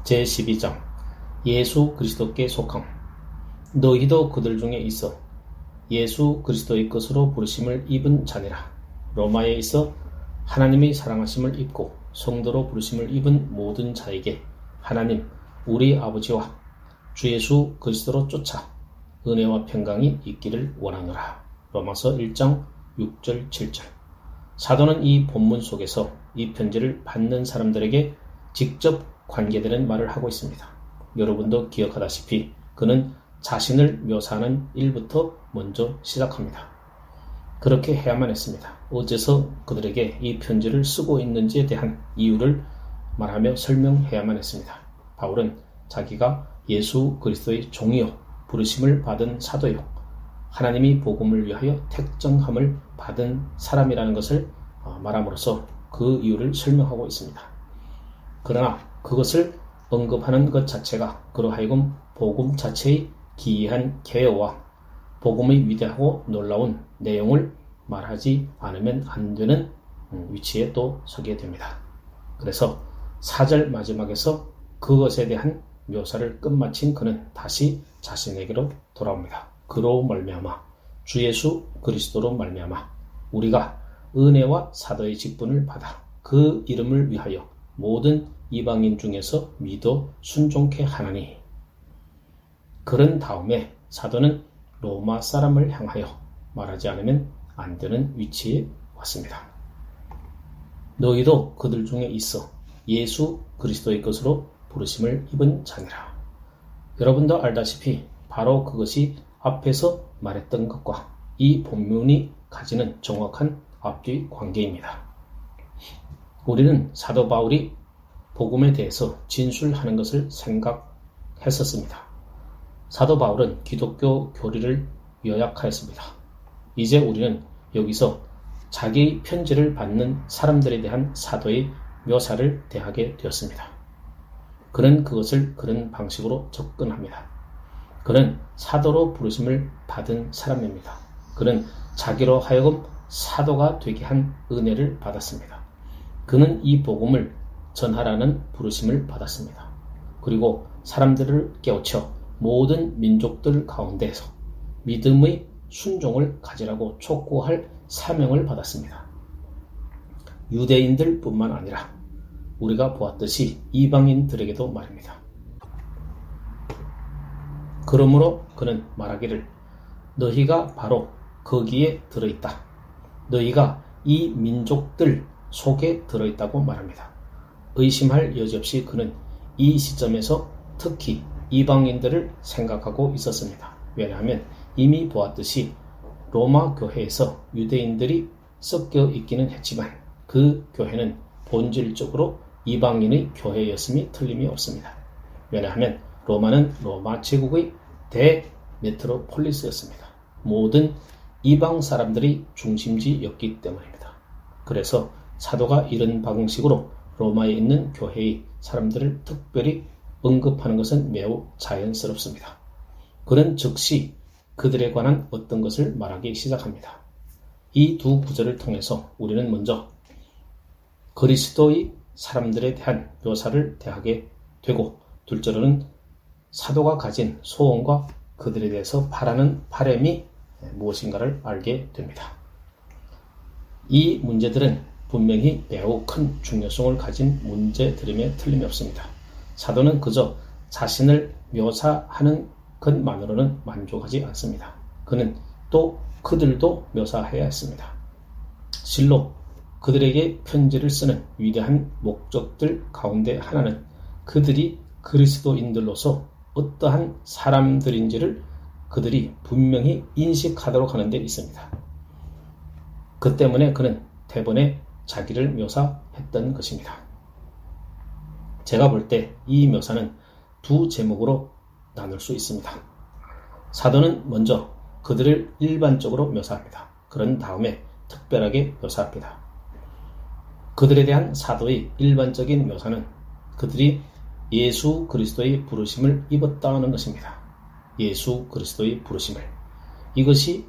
제12장 예수 그리스도께 속함. 너희도 그들 중에 있어 예수 그리스도의 것으로 부르심을 입은 자니라. 로마에 있어 하나님의 사랑하심을 입고 성도로 부르심을 입은 모든 자에게 하나님 우리 아버지와 주 예수 그리스도로 쫓아 은혜와 평강이 있기를 원하노라. 로마서 1장 6절 7절. 사도는 이 본문 속에서 이 편지를 받는 사람들에게 직접 관계되는 말을 하고 있습니다. 여러분도 기억하다시피 그는 자신을 묘사하는 일부터 먼저 시작합니다. 그렇게 해야만 했습니다. 어째서 그들에게 이 편지를 쓰고 있는지에 대한 이유를 말하며 설명해야만 했습니다. 바울은 자기가 예수 그리스도의 종이요 부르심을 받은 사도요 하나님이 복음을 위하여 택정함을 받은 사람이라는 것을 말함으로써 그 이유를 설명하고 있습니다. 그러나 그것을 언급하는 것 자체가 그로 하여금 복음 자체의 기이한 개요와 복음의 위대하고 놀라운 내용을 말하지 않으면 안 되는 위치에 또 서게 됩니다. 그래서 4절 마지막에서 그것에 대한 묘사를 끝마친 그는 다시 자신에게로 돌아옵니다. 그로 말미암아 주 예수 그리스도로 말미암아 우리가 은혜와 사도의 직분을 받아 그 이름을 위하여 모든 이방인 중에서 믿어 순종케 하나니. 그런 다음에 사도는 로마 사람을 향하여 말하지 않으면 안 되는 위치에 왔습니다. 너희도 그들 중에 있어 예수 그리스도의 것으로 부르심을 입은 자니라. 여러분도 알다시피 바로 그것이 앞에서 말했던 것과 이 본문이 가지는 정확한 앞뒤 관계입니다. 우리는 사도 바울이 복음에 대해서 진술하는 것을 생각했었습니다. 사도 바울은 기독교 교리를 요약하였습니다. 이제 우리는 여기서 자기 편지를 받는 사람들에 대한 사도의 묘사를 대하게 되었습니다. 그는 그것을 그런 방식으로 접근합니다. 그는 사도로 부르심을 받은 사람입니다. 그는 자기로 하여금 사도가 되게 한 은혜를 받았습니다. 그는 이 복음을 전하라는 부르심을 받았습니다. 그리고 사람들을 깨우쳐 모든 민족들 가운데서 믿음의 순종을 가지라고 촉구할 사명을 받았습니다. 유대인들 뿐만 아니라 우리가 보았듯이 이방인들에게도 말입니다. 그러므로 그는 말하기를 너희가 바로 거기에 들어있다. 너희가 이 민족들 속에 들어있다고 말합니다. 의심할 여지 없이 그는 이 시점에서 특히 이방인들을 생각하고 있었습니다. 왜냐하면 이미 보았듯이 로마 교회에서 유대인들이 섞여 있기는 했지만 그 교회는 본질적으로 이방인의 교회였음이 틀림이 없습니다. 왜냐하면 로마는 로마 제국의 대메트로폴리스였습니다. 모든 이방 사람들이 중심지였기 때문입니다. 그래서 사도가 이런 방식으로 로마에 있는 교회의 사람들을 특별히 언급하는 것은 매우 자연스럽습니다. 그는 즉시 그들에 관한 어떤 것을 말하기 시작합니다. 이 두 구절을 통해서 우리는 먼저 그리스도의 사람들에 대한 묘사를 대하게 되고, 둘째로는 사도가 가진 소원과 그들에 대해서 바라는 바람이 무엇인가를 알게 됩니다. 이 문제들은 분명히 매우 큰 중요성을 가진 문제들임에 틀림이 없습니다. 사도는 그저 자신을 묘사하는 것만으로는 만족하지 않습니다. 그는 또 그들도 묘사해야 했습니다. 실로 그들에게 편지를 쓰는 위대한 목적들 가운데 하나는 그들이 그리스도인들로서 어떠한 사람들인지를 그들이 분명히 인식하도록 하는 데 있습니다. 그 때문에 그는 대번에 자기를 묘사했던 것입니다. 제가 볼 때 이 묘사는 두 제목으로 나눌 수 있습니다. 사도는 먼저 그들을 일반적으로 묘사합니다. 그런 다음에 특별하게 묘사합니다. 그들에 대한 사도의 일반적인 묘사는 그들이 예수 그리스도의 부르심을 입었다는 것입니다. 예수 그리스도의 부르심을. 이것이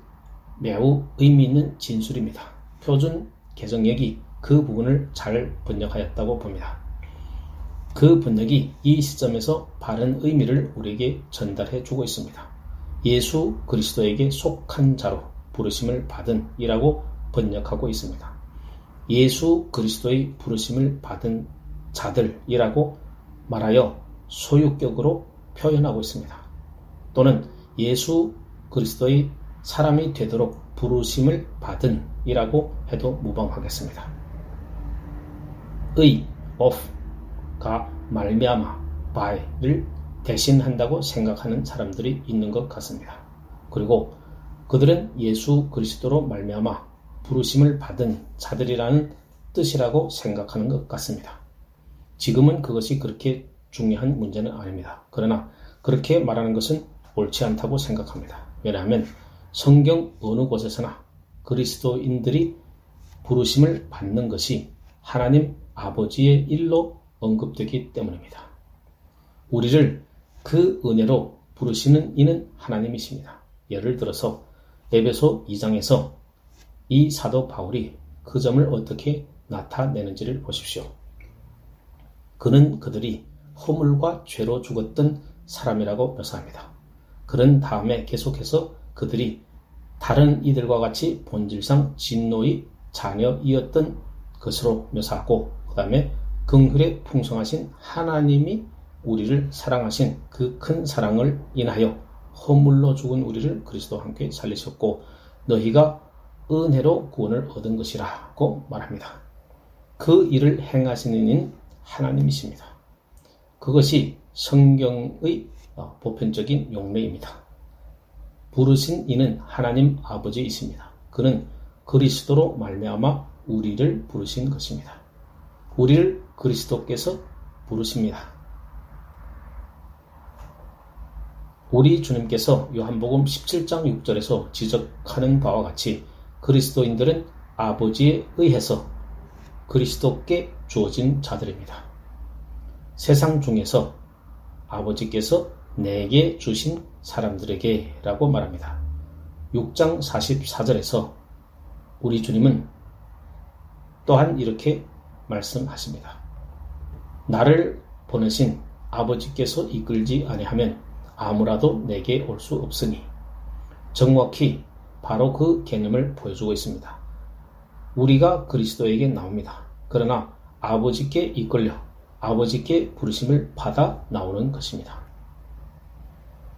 매우 의미 있는 진술입니다. 표준 개정역이 그 부분을 잘 번역하였다고 봅니다. 그 번역이 이 시점에서 바른 의미를 우리에게 전달해 주고 있습니다. 예수 그리스도에게 속한 자로 부르심을 받은 이라고 번역하고 있습니다. 예수 그리스도의 부르심을 받은 자들이라고 말하여 소유격으로 표현하고 있습니다. 또는 예수 그리스도의 사람이 되도록 부르심을 받은 이라고 해도 무방하겠습니다. 의, of가 말미암아, by를 대신한다고 생각하는 사람들이 있는 것 같습니다. 그리고 그들은 예수 그리스도로 말미암아 부르심을 받은 자들이라는 뜻이라고 생각하는 것 같습니다. 지금은 그것이 그렇게 중요한 문제는 아닙니다. 그러나 그렇게 말하는 것은 옳지 않다고 생각합니다. 왜냐하면 성경 어느 곳에서나 그리스도인들이 부르심을 받는 것이 하나님 아버지의 일로 언급되기 때문입니다. 우리를 그 은혜로 부르시는 이는 하나님이십니다. 예를 들어서 에베소 2장에서 이 사도 바울이 그 점을 어떻게 나타내는지를 보십시오. 그는 그들이 허물과 죄로 죽었던 사람이라고 묘사합니다. 그런 다음에 계속해서 그들이 다른 이들과 같이 본질상 진노의 자녀이었던 것으로 묘사하고, 그 다음에 긍휼에 풍성하신 하나님이 우리를 사랑하신 그 큰 사랑을 인하여 허물로 죽은 우리를 그리스도와 함께 살리셨고 너희가 은혜로 구원을 얻은 것이라고 말합니다. 그 일을 행하시는 이는 하나님이십니다. 그것이 성경의 보편적인 용례입니다. 부르신 이는 하나님 아버지이십니다. 그는 그리스도로 말미암아 우리를 부르신 것입니다. 우리를 그리스도께서 부르십니다. 우리 주님께서 요한복음 17장 6절에서 지적하는 바와 같이 그리스도인들은 아버지에 의해서 그리스도께 주어진 자들입니다. 세상 중에서 아버지께서 내게 주신 사람들에게 라고 말합니다. 6장 44절에서 우리 주님은 또한 이렇게 말씀하십니다. 나를 보내신 아버지께서 이끌지 아니하면 아무라도 내게 올 수 없으니, 정확히 바로 그 개념을 보여주고 있습니다. 우리가 그리스도에게 나옵니다. 그러나 아버지께 이끌려 아버지께 부르심을 받아 나오는 것입니다.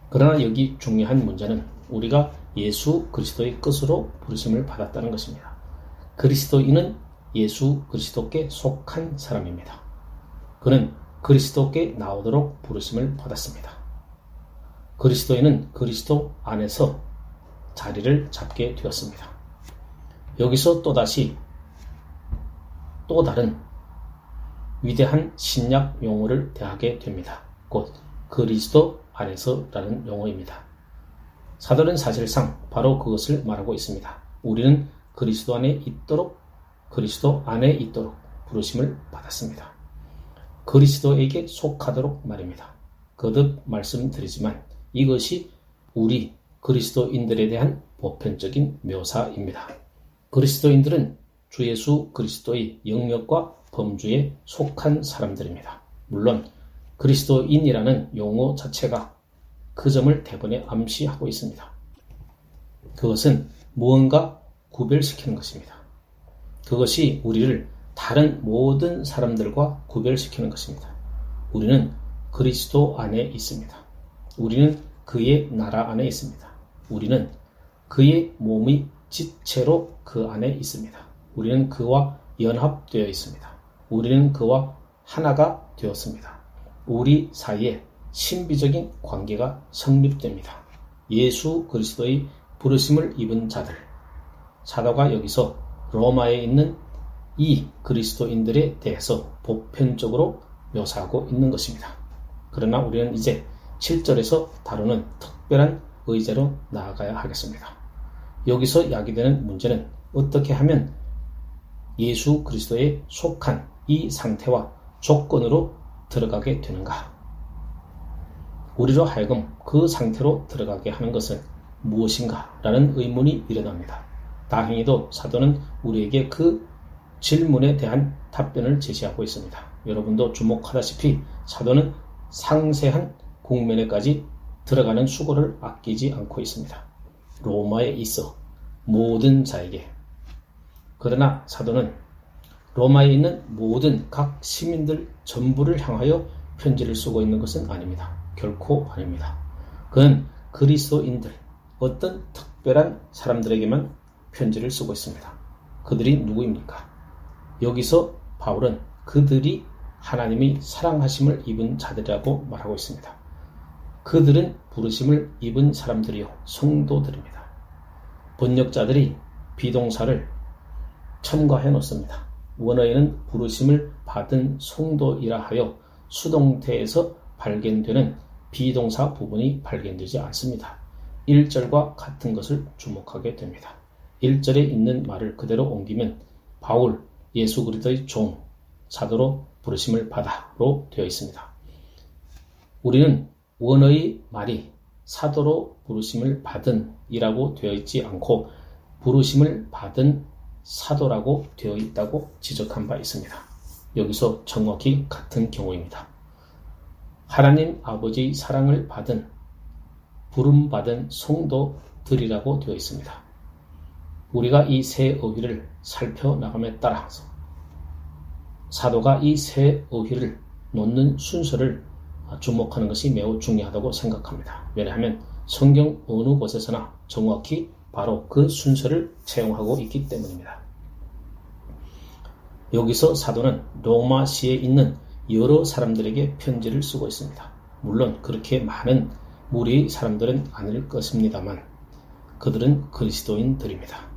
그러나 여기 중요한 문제는 우리가 예수 그리스도의 끝으로 부르심을 받았다는 것입니다. 그리스도인은 예수 그리스도께 속한 사람입니다. 그는 그리스도께 나오도록 부르심을 받았습니다. 그리스도인은 그리스도 안에서 자리를 잡게 되었습니다. 여기서 또다시 또 다른 위대한 신약 용어를 대하게 됩니다. 곧 그리스도 안에서라는 용어입니다. 사도는 사실상 바로 그것을 말하고 있습니다. 우리는 그리스도 안에 있도록 부르심을 받았습니다. 그리스도에게 속하도록 말입니다. 거듭 말씀드리지만 이것이 우리 그리스도인들에 대한 보편적인 묘사입니다. 그리스도인들은 주 예수 그리스도의 영역과 범주에 속한 사람들입니다. 물론 그리스도인이라는 용어 자체가 그 점을 대번에 암시하고 있습니다. 그것은 무언가 구별시키는 것입니다. 그것이 우리를 다른 모든 사람들과 구별시키는 것입니다. 우리는 그리스도 안에 있습니다. 우리는 그의 나라 안에 있습니다. 우리는 그의 몸의 지체로 그 안에 있습니다. 우리는 그와 연합되어 있습니다. 우리는 그와 하나가 되었습니다. 우리 사이에 신비적인 관계가 성립됩니다. 예수 그리스도의 부르심을 입은 자들, 사도가 여기서 로마에 있는 이 그리스도인들에 대해서 보편적으로 묘사하고 있는 것입니다. 그러나 우리는 이제 7절에서 다루는 특별한 의제로 나아가야 하겠습니다. 여기서 야기되는 문제는 어떻게 하면 예수 그리스도에 속한 이 상태와 조건으로 들어가게 되는가? 우리로 하여금 그 상태로 들어가게 하는 것은 무엇인가? 라는 의문이 일어납니다. 다행히도 사도는 우리에게 그 질문에 대한 답변을 제시하고 있습니다. 여러분도 주목하다시피 사도는 상세한 국면에까지 들어가는 수고를 아끼지 않고 있습니다. 로마에 있어 모든 자에게. 그러나 사도는 로마에 있는 모든 각 시민들 전부를 향하여 편지를 쓰고 있는 것은 아닙니다. 결코 아닙니다. 그는 그리스도인들, 어떤 특별한 사람들에게만 편지를 쓰고 있습니다. 그들이 누구입니까? 여기서 바울은 그들이 하나님이 사랑하심을 입은 자들이라고 말하고 있습니다. 그들은 부르심을 입은 사람들이요, 성도들입니다. 번역자들이 비동사를 첨가해 놓습니다. 원어에는 부르심을 받은 성도이라 하여 수동태에서 발견되는 비동사 부분이 발견되지 않습니다. 1절과 같은 것을 주목하게 됩니다. 1절에 있는 말을 그대로 옮기면 바울, 예수 그리스도의 종, 사도로 부르심을 받아로 되어 있습니다. 우리는 원어의 말이 사도로 부르심을 받은 이라고 되어 있지 않고 부르심을 받은 사도라고 되어 있다고 지적한 바 있습니다. 여기서 정확히 같은 경우입니다. 하나님 아버지의 사랑을 받은 부름받은 성도들이라고 되어 있습니다. 우리가 이 세 어휘를 살펴나감에 따라서 사도가 이 세 어휘를 놓는 순서를 주목하는 것이 매우 중요하다고 생각합니다. 왜냐하면 성경 어느 곳에서나 정확히 바로 그 순서를 채용하고 있기 때문입니다. 여기서 사도는 로마시에 있는 여러 사람들에게 편지를 쓰고 있습니다. 물론 그렇게 많은 무리의 사람들은 아닐 것입니다만 그들은 그리스도인들입니다.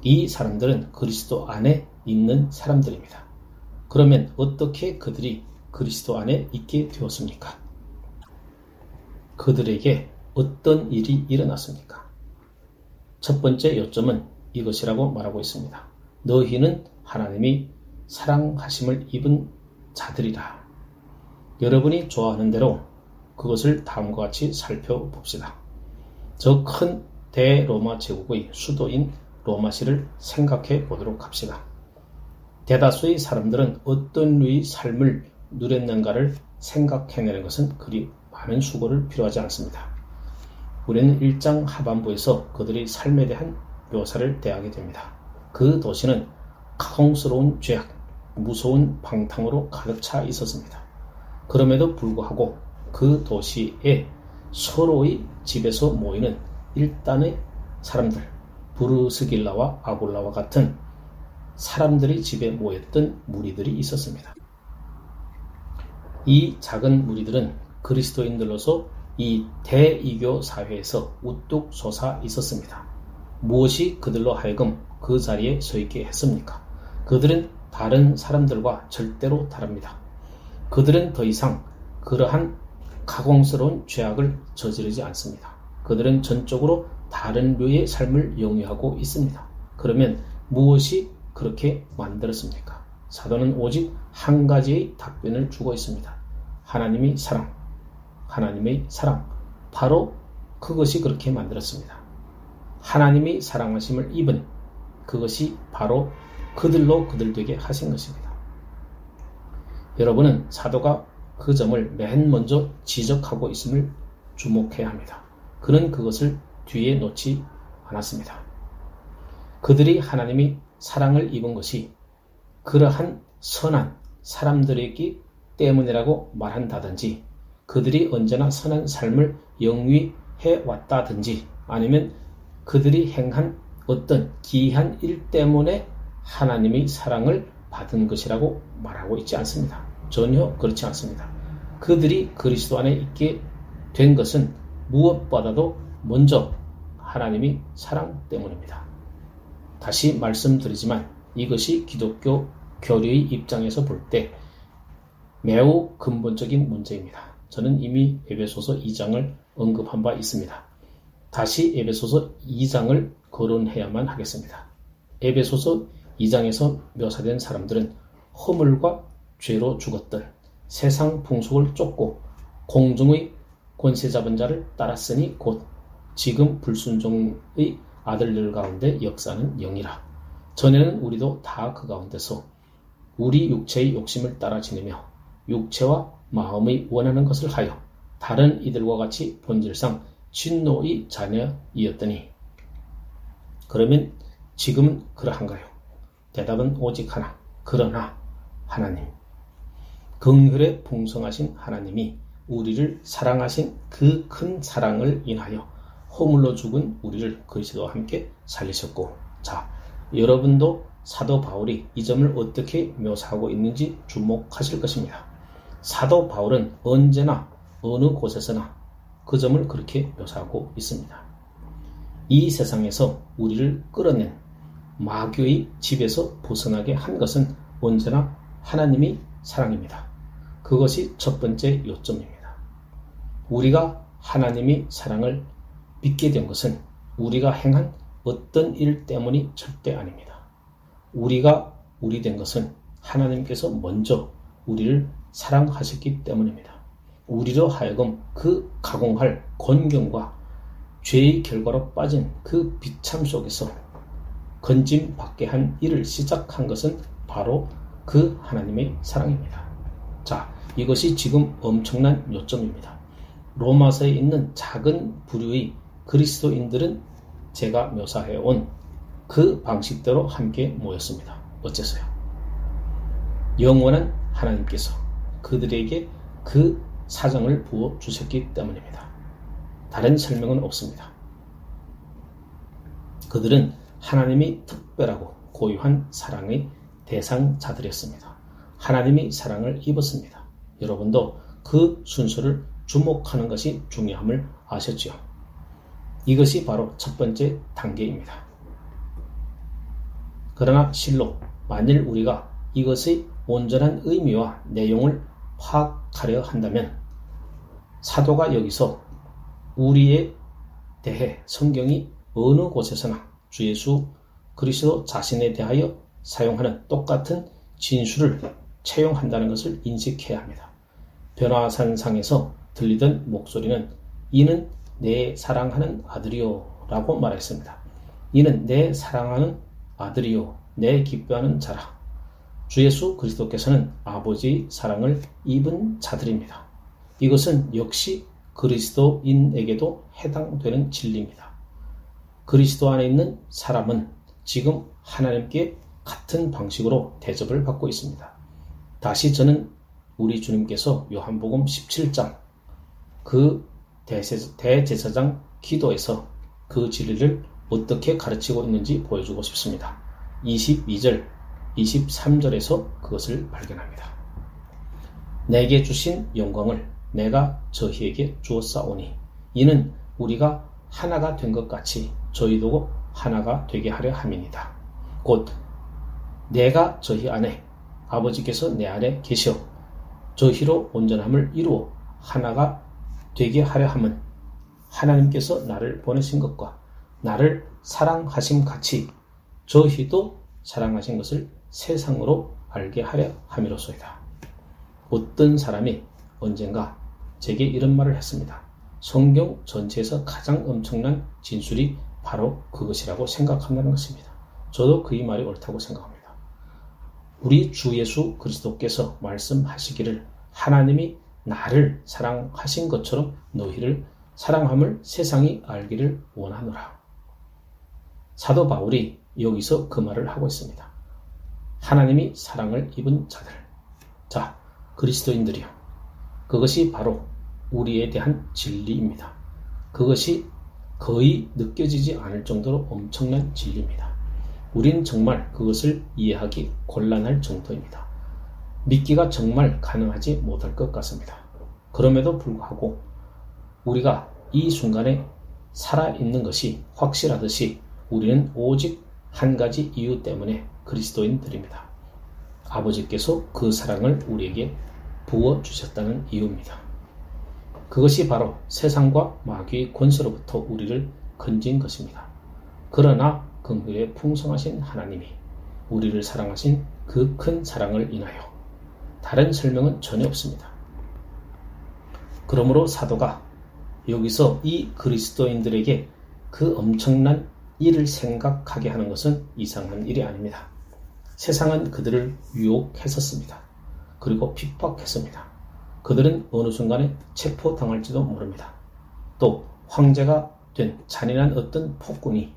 이 사람들은 그리스도 안에 있는 사람들입니다. 그러면 어떻게 그들이 그리스도 안에 있게 되었습니까? 그들에게 어떤 일이 일어났습니까? 첫 번째 요점은 이것이라고 말하고 있습니다. 너희는 하나님이 사랑하심을 입은 자들이라. 여러분이 좋아하는 대로 그것을 다음과 같이 살펴봅시다. 저 큰 대로마 제국의 수도인 로마시를 생각해 보도록 합시다. 대다수의 사람들은 어떤 류의 삶을 누렸는가를 생각해내는 것은 그리 많은 수고를 필요하지 않습니다. 우리는 1장 하반부에서 그들의 삶에 대한 묘사를 대하게 됩니다. 그 도시는 가혹스러운 죄악, 무서운 방탕으로 가득 차 있었습니다. 그럼에도 불구하고 그 도시에 서로의 집에서 모이는 일단의 사람들, 브루스길라와 아굴라와 같은 사람들이 집에 모였던 무리들이 있었습니다. 이 작은 무리들은 그리스도인들로서 이 대이교 사회에서 우뚝 솟아 있었습니다. 무엇이 그들로 하여금 그 자리에 서 있게 했습니까? 그들은 다른 사람들과 절대로 다릅니다. 그들은 더 이상 그러한 가공스러운 죄악을 저지르지 않습니다. 그들은 전적으로 다른 류의 삶을 영위하고 있습니다. 그러면 무엇이 그렇게 만들었습니까? 사도는 오직 한 가지의 답변을 주고 있습니다. 하나님의 사랑, 하나님의 사랑. 바로 그것이 그렇게 만들었습니다. 하나님이 사랑하심을 입은 그것이 바로 그들로 그들 되게 하신 것입니다. 여러분은 사도가 그 점을 맨 먼저 지적하고 있음을 주목해야 합니다. 그는 그것을 뒤에 놓지 않았습니다. 그들이 하나님이 사랑을 입은 것이 그러한 선한 사람들이기 때문이라고 말한다든지 그들이 언제나 선한 삶을 영위해 왔다든지 아니면 그들이 행한 어떤 기이한 일 때문에 하나님의 사랑을 받은 것이라고 말하고 있지 않습니다. 전혀 그렇지 않습니다. 그들이 그리스도 안에 있게 된 것은 무엇보다도 먼저 하나님의 사랑 때문입니다. 다시 말씀드리지만 이것이 기독교 교리의 입장에서 볼 때 매우 근본적인 문제입니다. 저는 이미 에베소서 2장을 언급한 바 있습니다. 다시 에베소서 2장을 거론해야만 하겠습니다. 에베소서 2장에서 묘사된 사람들은 허물과 죄로 죽었던 세상 풍속을 쫓고 공중의 권세 잡은 자를 따랐으니 곧 지금 불순종의 아들들 가운데 역사는 영이라. 전에는 우리도 다 그 가운데서 우리 육체의 욕심을 따라 지내며 육체와 마음의 원하는 것을 하여 다른 이들과 같이 본질상 진노의 자녀이었더니 그러면 지금은 그러한가요? 대답은 오직 하나. 그러나 하나님, 긍휼에 풍성하신 하나님이 우리를 사랑하신 그 큰 사랑을 인하여 허물로 죽은 우리를 그리스도와 함께 살리셨고, 자, 여러분도 사도 바울이 이 점을 어떻게 묘사하고 있는지 주목하실 것입니다. 사도 바울은 언제나 어느 곳에서나 그 점을 그렇게 묘사하고 있습니다. 이 세상에서 우리를 끌어낸 마귀의 집에서 벗어나게 한 것은 언제나 하나님의 사랑입니다. 그것이 첫 번째 요점입니다. 우리가 하나님의 사랑을 믿게 된 것은 우리가 행한 어떤 일 때문이 절대 아닙니다. 우리가 우리 된 것은 하나님께서 먼저 우리를 사랑하셨기 때문입니다. 우리로 하여금 그 가공할 곤경과 죄의 결과로 빠진 그 비참 속에서 건짐 받게 한 일을 시작한 것은 바로 그 하나님의 사랑입니다. 자, 이것이 지금 엄청난 요점입니다. 로마서에 있는 작은 부류의 그리스도인들은 제가 묘사해온 그 방식대로 함께 모였습니다. 어째서요? 영원한 하나님께서 그들에게 그 사정을 부어주셨기 때문입니다. 다른 설명은 없습니다. 그들은 하나님이 특별하고 고유한 사랑의 대상자들이었습니다. 하나님이 사랑을 입었습니다. 여러분도 그 순서를 주목하는 것이 중요함을 아셨죠? 이것이 바로 첫 번째 단계입니다. 그러나 실로 만일 우리가 이것의 온전한 의미와 내용을 파악하려 한다면 사도가 여기서 우리에 대해 성경이 어느 곳에서나 주 예수 그리스도 자신에 대하여 사용하는 똑같은 진술을 채용한다는 것을 인식해야 합니다. 변화산상에서 들리던 목소리는 이는 내 사랑하는 아들이요 라고 말했습니다. 이는 내 사랑하는 아들이요 내 기뻐하는 자라. 주 예수 그리스도께서는 아버지의 사랑을 입은 자들입니다. 이것은 역시 그리스도인에게도 해당되는 진리입니다. 그리스도 안에 있는 사람은 지금 하나님께 같은 방식으로 대접을 받고 있습니다. 다시 저는 우리 주님께서 요한복음 17장 그 대제사장 기도에서 그 진리를 어떻게 가르치고 있는지 보여주고 싶습니다. 22절, 23절에서 그것을 발견합니다. 내게 주신 영광을 내가 저희에게 주었사오니 이는 우리가 하나가 된 것 같이 저희도 하나가 되게 하려 함이니이다. 곧 내가 저희 안에 아버지께서 내 안에 계셔 저희로 온전함을 이루어 하나가 되게 하려 함은 하나님께서 나를 보내신 것과 나를 사랑하심 같이 저희도 사랑하신 것을 세상으로 알게 하려 함이로소이다. 어떤 사람이 언젠가 제게 이런 말을 했습니다. 성경 전체에서 가장 엄청난 진술이 바로 그것이라고 생각한다는 것입니다. 저도 그의 말이 옳다고 생각합니다. 우리 주 예수 그리스도께서 말씀하시기를 하나님이 나를 사랑하신 것처럼 너희를 사랑함을 세상이 알기를 원하노라. 사도 바울이 여기서 그 말을 하고 있습니다. 하나님이 사랑을 입은 자들. 자, 그리스도인들이요. 그것이 바로 우리에 대한 진리입니다. 그것이 거의 느껴지지 않을 정도로 엄청난 진리입니다. 우린 정말 그것을 이해하기 곤란할 정도입니다. 믿기가 정말 가능하지 못할 것 같습니다. 그럼에도 불구하고 우리가 이 순간에 살아있는 것이 확실하듯이 우리는 오직 한 가지 이유 때문에 그리스도인들입니다. 아버지께서 그 사랑을 우리에게 부어주셨다는 이유입니다. 그것이 바로 세상과 마귀의 권세로부터 우리를 건진 것입니다. 그러나 긍휼에 풍성하신 하나님이 우리를 사랑하신 그 큰 사랑을 인하여 다른 설명은 전혀 없습니다. 그러므로 사도가 여기서 이 그리스도인들에게 그 엄청난 일을 생각하게 하는 것은 이상한 일이 아닙니다. 세상은 그들을 유혹했었습니다. 그리고 핍박했습니다. 그들은 어느 순간에 체포당할지도 모릅니다. 또 황제가 된 잔인한 어떤 폭군이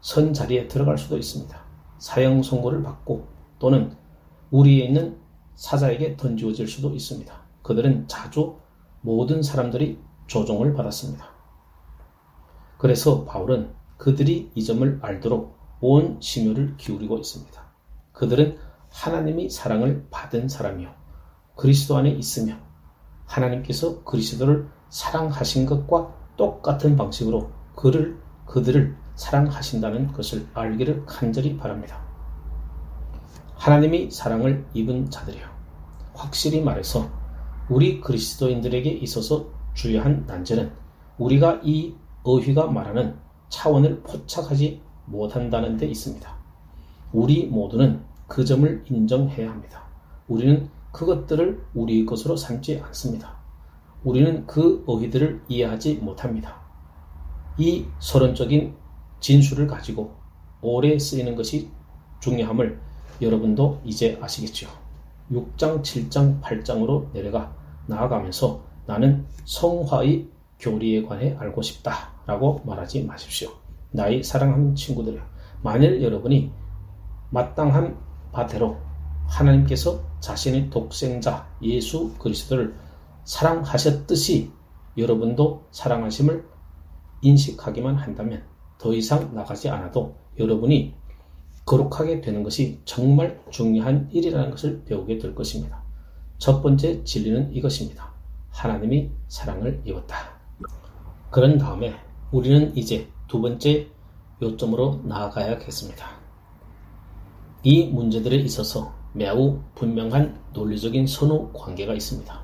선 자리에 들어갈 수도 있습니다. 사형 선고를 받고 또는 우리에 있는 사자에게 던지어질 수도 있습니다. 그들은 자주 모든 사람들이 조종을 받았습니다. 그래서 바울은 그들이 이 점을 알도록 온 심혈을 기울이고 있습니다. 그들은 하나님이 사랑을 받은 사람이요 그리스도 안에 있으며 하나님께서 그리스도를 사랑하신 것과 똑같은 방식으로 그들을 사랑하신다는 것을 알기를 간절히 바랍니다. 하나님이 사랑을 입은 자들이요. 확실히 말해서 우리 그리스도인들에게 있어서 주요한 난제는 우리가 이 어휘가 말하는 차원을 포착하지 못한다는 데 있습니다. 우리 모두는 그 점을 인정해야 합니다. 우리는 그것들을 우리의 것으로 삼지 않습니다. 우리는 그 어휘들을 이해하지 못합니다. 이 서론적인 진술을 가지고 오래 쓰이는 것이 중요함을 여러분도 이제 아시겠죠. 6장, 7장, 8장으로 나아가면서 나는 성화의 교리에 관해 알고 싶다 라고 말하지 마십시오. 나의 사랑하는 친구들이요. 만일 여러분이 마땅한 바대로 하나님께서 자신의 독생자 예수 그리스도를 사랑하셨듯이 여러분도 사랑하심을 인식하기만 한다면 더 이상 나가지 않아도 여러분이 거룩하게 되는 것이 정말 중요한 일이라는 것을 배우게 될 것입니다. 첫 번째 진리는 이것입니다. 하나님이 사랑을 입었다. 그런 다음에 우리는 이제 두 번째 요점으로 나아가야겠습니다. 이 문제들에 있어서 매우 분명한 논리적인 선후 관계가 있습니다.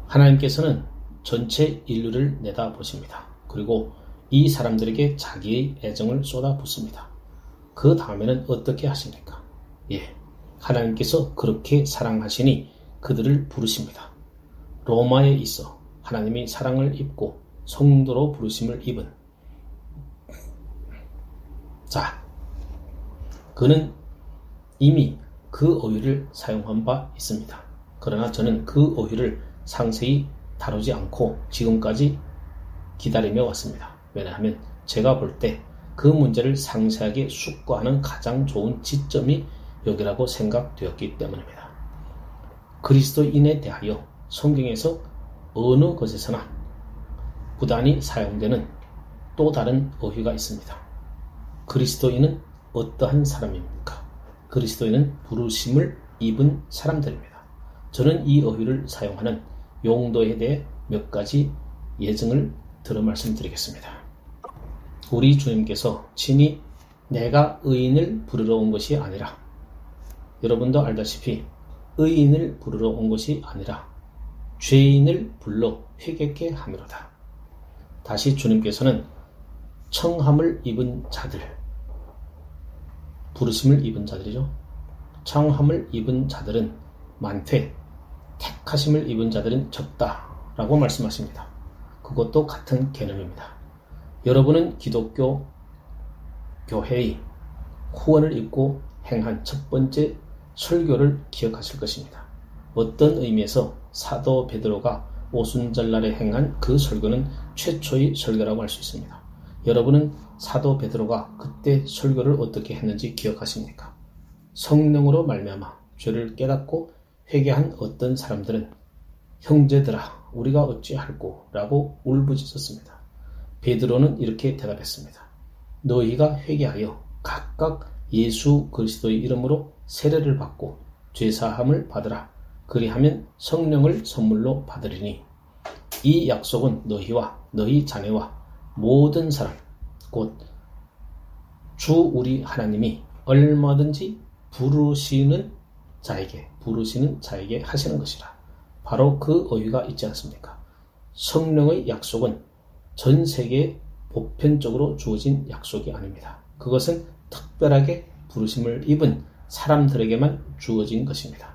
하나님께서는 전체 인류를 내다보십니다. 그리고 이 사람들에게 자기의 애정을 쏟아붓습니다. 그 다음에는 어떻게 하십니까? 하나님께서 그렇게 사랑하시니 그들을 부르십니다. 로마에 있어 하나님이 사랑을 입고 성도로 부르심을 입은 그는 이미 그 어휘를 사용한 바 있습니다. 그러나 저는 그 어휘를 상세히 다루지 않고 지금까지 기다리며 왔습니다. 왜냐하면 제가 볼 때 그 문제를 상세하게 숙고하는 가장 좋은 지점이 여기라고 생각되었기 때문입니다. 그리스도인에 대하여 성경에서 어느 것에서나 부단히 사용되는 또 다른 어휘가 있습니다. 그리스도인은 어떠한 사람입니까? 그리스도인은 부르심을 입은 사람들입니다. 저는 이 어휘를 사용하는 용도에 대해 몇 가지 예증을 들어 말씀드리겠습니다. 우리 주님께서 친히 내가 의인을 부르러 온 것이 아니라, 여러분도 알다시피 의인을 부르러 온 것이 아니라 죄인을 불러 회개케 함이로다. 다시 주님께서는 청함을 입은 자들, 부르심을 입은 자들이죠. 청함을 입은 자들은 많되 택하심을 입은 자들은 적다라고 말씀하십니다. 그것도 같은 개념입니다. 여러분은 기독교 교회의 후원을 입고 행한 첫 번째 설교를 기억하실 것입니다. 어떤 의미에서 사도 베드로가 오순절날에 행한 그 설교는 최초의 설교라고 할 수 있습니다. 여러분은 사도 베드로가 그때 설교를 어떻게 했는지 기억하십니까? 성령으로 말미암아 죄를 깨닫고 회개한 어떤 사람들은 형제들아 우리가 어찌할꼬 라고 울부짖었습니다. 베드로는 이렇게 대답했습니다. 너희가 회개하여 각각 예수 그리스도의 이름으로 세례를 받고 죄사함을 받으라. 그리하면 성령을 선물로 받으리니 이 약속은 너희와 너희 자녀와 모든 사람 곧 주 우리 하나님이 얼마든지 부르시는 자에게 하시는 것이라. 바로 그 어휘가 있지 않습니까? 성령의 약속은 전 세계에 보편적으로 주어진 약속이 아닙니다. 그것은 특별하게 부르심을 입은 사람들에게만 주어진 것입니다.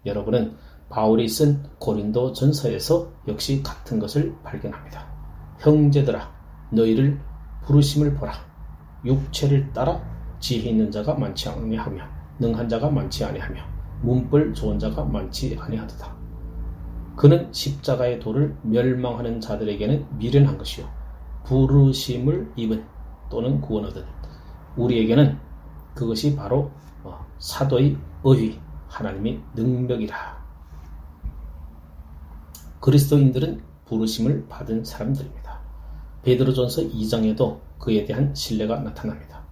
여러분은 바울이 쓴 고린도 전서에서 역시 같은 것을 발견합니다. 형제들아 너희를 부르심을 보라. 육체를 따라 지혜 있는 자가 많지 아니하며 능한 자가 많지 아니하며 문벌 좋은 자가 많지 아니하도다. 그는 십자가의 도를 멸망하는 자들에게는 미련한 것이요 부르심을 입은 또는 구원 얻은 우리에게는 그것이 바로 사도의 의의, 하나님의 능력이라. 그리스도인들은 부르심을 받은 사람들입니다. 베드로전서 2장에도 그에 대한 신뢰가 나타납니다.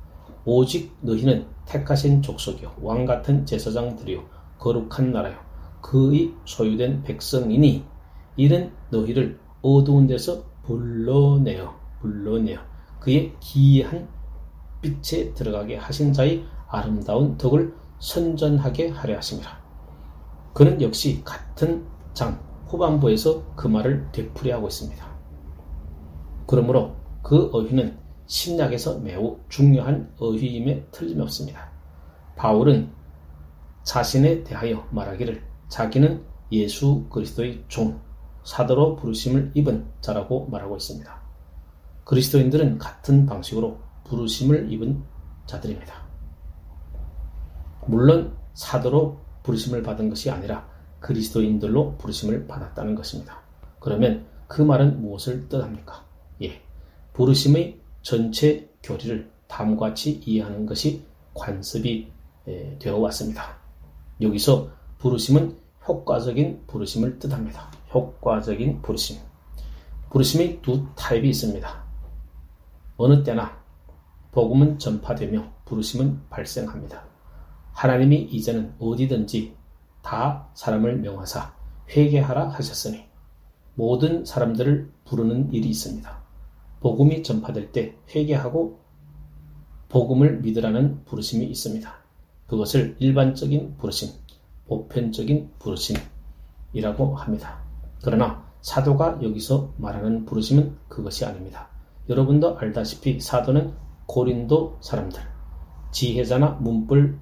오직 너희는 택하신 족속이요 왕같은 제사장들이요 거룩한 나라요 그의 소유된 백성이니 이는 너희를 어두운 데서 불러내어 그의 기이한 빛에 들어가게 하신 자의 아름다운 덕을 선전하게 하려 하심이라. 그는 역시 같은 장 후반부에서 그 말을 되풀이하고 있습니다. 그러므로 그 어휘는 신약에서 매우 중요한 어휘임에 틀림없습니다. 바울은 자신에 대하여 말하기를 자기는 예수 그리스도의 종, 사도로 부르심을 입은 자라고 말하고 있습니다. 그리스도인들은 같은 방식으로 부르심을 입은 자들입니다. 물론 사도로 부르심을 받은 것이 아니라 그리스도인들로 부르심을 받았다는 것입니다. 그러면 그 말은 무엇을 뜻합니까? 부르심의 전체 교리를 다음과 같이 이해하는 것이 관습이 되어 왔습니다. 여기서 부르심은 효과적인 부르심을 뜻합니다. 효과적인 부르심. 부르심의 두 타입이 있습니다. 어느 때나 복음은 전파되며 부르심은 발생합니다. 하나님이 이제는 어디든지 다 사람을 명하사 회개하라 하셨으니 모든 사람들을 부르는 일이 있습니다. 복음이 전파될 때 회개하고 복음을 믿으라는 부르심이 있습니다. 그것을 일반적인 부르심, 보편적인 부르심이라고 합니다. 그러나 사도가 여기서 말하는 부르심은 그것이 아닙니다. 여러분도 알다시피 사도는 고린도 사람들, 지혜자나 문벌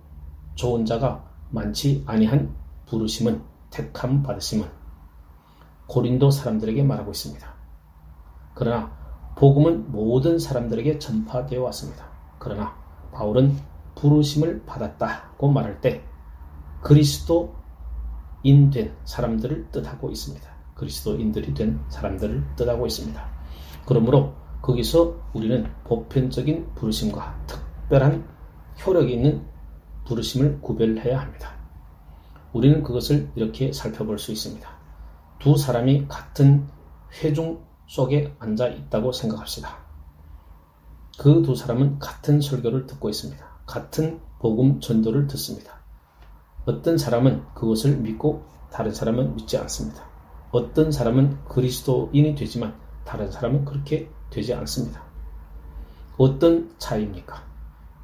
좋은 자가 많지 아니한 부르심은, 택함 받으심은 고린도 사람들에게 말하고 있습니다. 그러나 복음은 모든 사람들에게 전파되어 왔습니다. 그러나 바울은 부르심을 받았다고 말할 때 그리스도인 된 사람들을 뜻하고 있습니다. 그리스도인들이 된 사람들을 뜻하고 있습니다. 그러므로 거기서 우리는 보편적인 부르심과 특별한 효력이 있는 부르심을 구별해야 합니다. 우리는 그것을 이렇게 살펴볼 수 있습니다. 두 사람이 같은 회중 속에 앉아 있다고 생각합시다. 그 두 사람은 같은 설교를 듣고 있습니다. 같은 복음 전도를 듣습니다. 어떤 사람은 그것을 믿고 다른 사람은 믿지 않습니다. 어떤 사람은 그리스도인이 되지만 다른 사람은 그렇게 되지 않습니다. 어떤 차이입니까?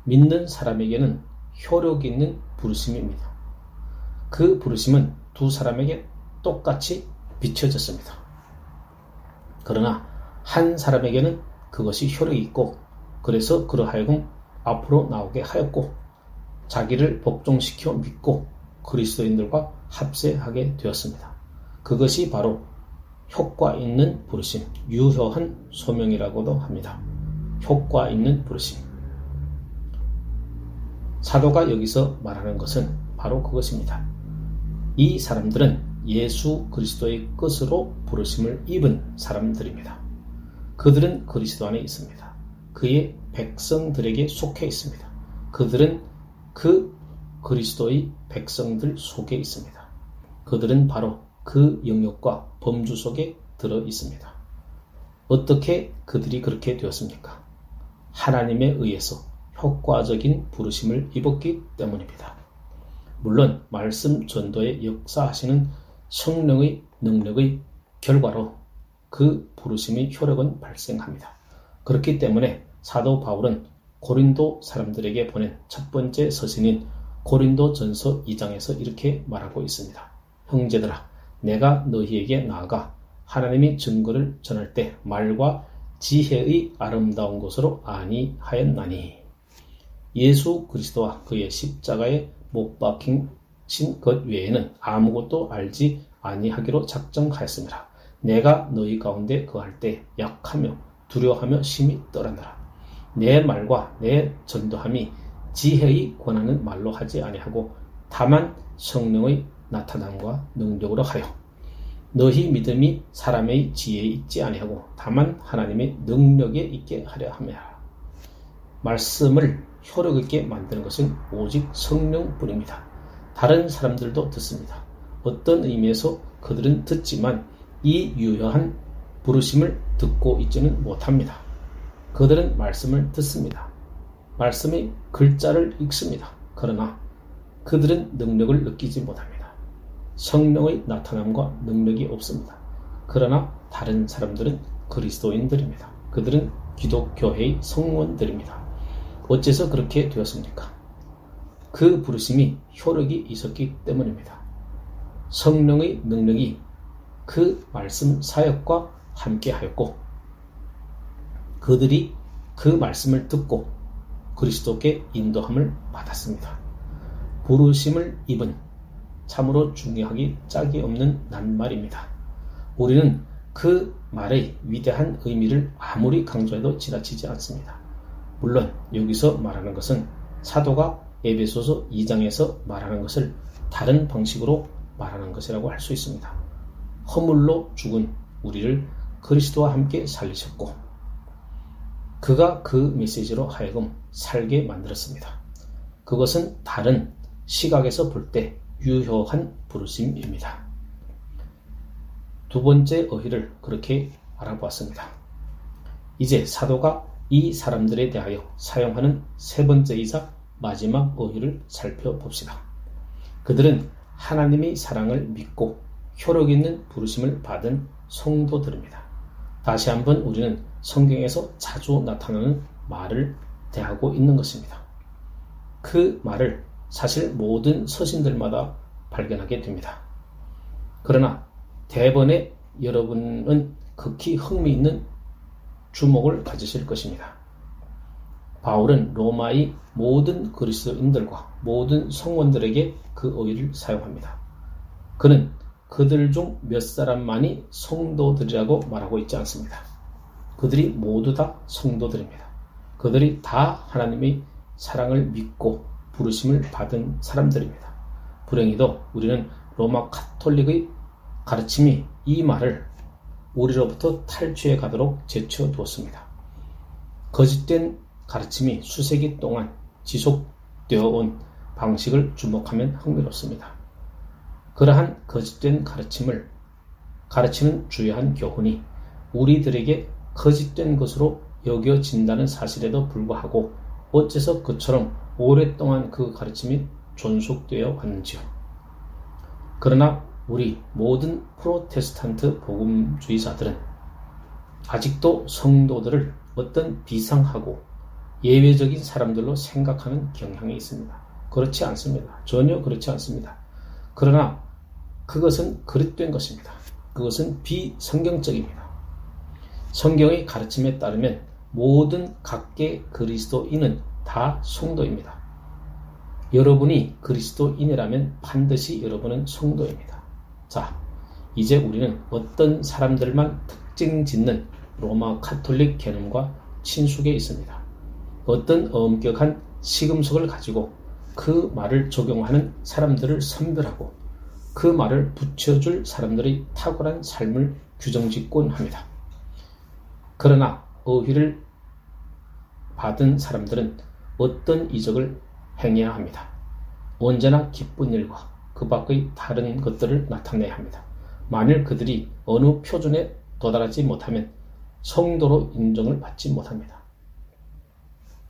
믿는 사람에게는 효력 있는 부르심입니다. 그 부르심은 두 사람에게 똑같이 비춰졌습니다. 그러나 한 사람에게는 그것이 효력이 있고 그래서 그러하여금 앞으로 나오게 하였고 자기를 복종시켜 믿고 그리스도인들과 합세하게 되었습니다. 그것이 바로 효과 있는 부르심, 유효한 소명이라고도 합니다. 효과 있는 부르심. 사도가 여기서 말하는 것은 바로 그것입니다. 이 사람들은 예수 그리스도의 것으로 부르심을 입은 사람들입니다. 그들은 그리스도 안에 있습니다. 그의 백성들에게 속해 있습니다. 그들은 그 그리스도의 백성들 속에 있습니다. 그들은 바로 그 영역과 범주 속에 들어 있습니다. 어떻게 그들이 그렇게 되었습니까? 하나님에 의해서 효과적인 부르심을 입었기 때문입니다. 물론 말씀 전도에 역사하시는 성령의 능력의 결과로 그 부르심의 효력은 발생합니다. 그렇기 때문에 사도 바울은 고린도 사람들에게 보낸 첫 번째 서신인 고린도전서 2장에서 이렇게 말하고 있습니다. 형제들아, 내가 너희에게 나아가 하나님이 증거를 전할 때 말과 지혜의 아름다운 것으로 아니하였나니 예수 그리스도와 그의 십자가에 못 박히신 것 외에는 아무것도 알지 아니하기로 작정하였습니다. 내가 너희 가운데 거할 때 약하며 두려워하며 심히 떨었노라. 내 말과 내 전도함이 지혜의 권한은 말로 하지 아니하고 다만 성령의 나타남과 능력으로 하여 너희 믿음이 사람의 지혜에 있지 아니하고 다만 하나님의 능력에 있게 하려 함이라. 말씀을 효력 있게 만드는 것은 오직 성령뿐입니다. 다른 사람들도 듣습니다. 어떤 의미에서 그들은 듣지만 이 유효한 부르심을 듣고 있지는 못합니다. 그들은 말씀을 듣습니다. 말씀의 글자를 읽습니다. 그러나 그들은 능력을 느끼지 못합니다. 성령의 나타남과 능력이 없습니다. 그러나 다른 사람들은 그리스도인들입니다. 그들은 기독교회의 성원들입니다. 어째서 그렇게 되었습니까? 그 부르심이 효력이 있었기 때문입니다. 성령의 능력이 그 말씀 사역과 함께 하였고 그들이 그 말씀을 듣고 그리스도께 인도함을 받았습니다. 부르심을 입은 참으로 중요하기 짝이 없는 낱말입니다. 우리는 그 말의 위대한 의미를 아무리 강조해도 지나치지 않습니다. 물론 여기서 말하는 것은 사도가 에베소서 2장에서 말하는 것을 다른 방식으로 말하는 것이라고 할 수 있습니다. 허물로 죽은 우리를 그리스도와 함께 살리셨고 그가 그 메시지로 하여금 살게 만들었습니다. 그것은 다른 시각에서 볼 때 유효한 부르심입니다. 두 번째 어휘를 그렇게 알아보았습니다. 이제 사도가 이 사람들에 대하여 사용하는 세 번째이자 마지막 어휘를 살펴봅시다. 그들은 하나님의 사랑을 믿고 효력 있는 부르심을 받은 성도들입니다. 다시 한번 우리는 성경에서 자주 나타나는 말을 대하고 있는 것입니다. 그 말을 사실 모든 서신들마다 발견하게 됩니다. 그러나 대번에 여러분은 극히 흥미있는 주목을 가지실 것입니다. 바울은 로마의 모든 그리스도인들과 모든 성원들에게 그 어휘를 사용합니다. 그는 그들 중 몇 사람만이 성도들이라고 말하고 있지 않습니다. 그들이 모두 다 성도들입니다. 그들이 다 하나님의 사랑을 믿고 부르심을 받은 사람들입니다. 불행히도 우리는 로마 카톨릭의 가르침이 이 말을 우리로부터 탈취해 가도록 제쳐두었습니다. 거짓된 가르침이 수세기 동안 지속되어 온 방식을 주목하면 흥미롭습니다. 그러한 거짓된 가르침을 가르치는 주요한 교훈이 우리들에게 거짓된 것으로 여겨진다는 사실에도 불구하고 어째서 그처럼 오랫동안 그 가르침이 존속되어 왔는지요. 그러나 우리 모든 프로테스탄트 복음주의자들은 아직도 성도들을 어떤 비상하고 예외적인 사람들로 생각하는 경향이 있습니다. 그렇지 않습니다. 전혀 그렇지 않습니다. 그러나 그것은 그릇된 것입니다. 그것은 비성경적입니다. 성경의 가르침에 따르면 모든 각계 그리스도인은 다 성도입니다. 여러분이 그리스도인이라면 반드시 여러분은 성도입니다. 자, 이제 우리는 어떤 사람들만 특징 짓는 로마 카톨릭 개념과 친숙해 있습니다. 어떤 엄격한 시금석을 가지고 그 말을 적용하는 사람들을 선별하고 그 말을 붙여줄 사람들의 탁월한 삶을 규정짓곤 합니다. 그러나 어휘를 받은 사람들은 어떤 이적을 행해야 합니다. 언제나 기쁜 일과 그 밖의 다른 것들을 나타내야 합니다. 만일 그들이 어느 표준에 도달하지 못하면 성도로 인정을 받지 못합니다.